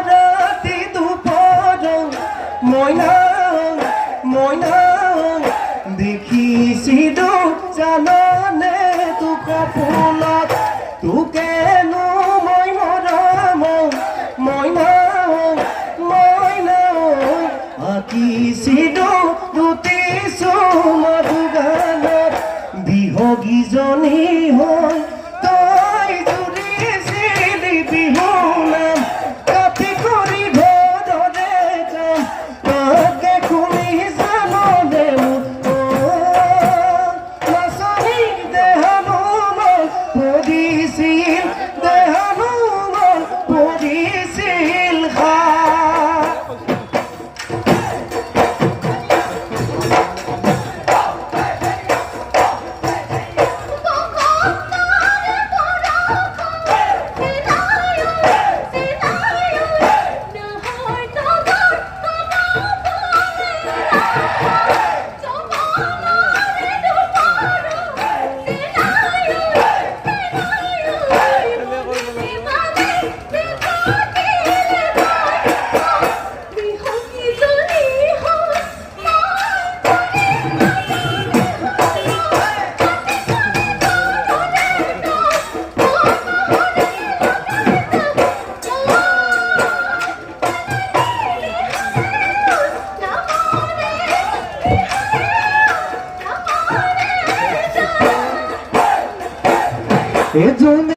ৰাতি দুপৰ মইনা মইনা দেখিছিলো জাননে তোক সপোনত তোকেনো মই মৰম মইনা মইনা আঁকিছিলো দুটিছো মধুগানত বিহগীজনী হৈ তই জুৰিছিলি বিহু নাম কাটি কৰি ঘৰৰে যাম তাকে শুনি জাননে নাচনী দেহানো মন পৰিছিল দেহানো মন পৰিছিল এজন্য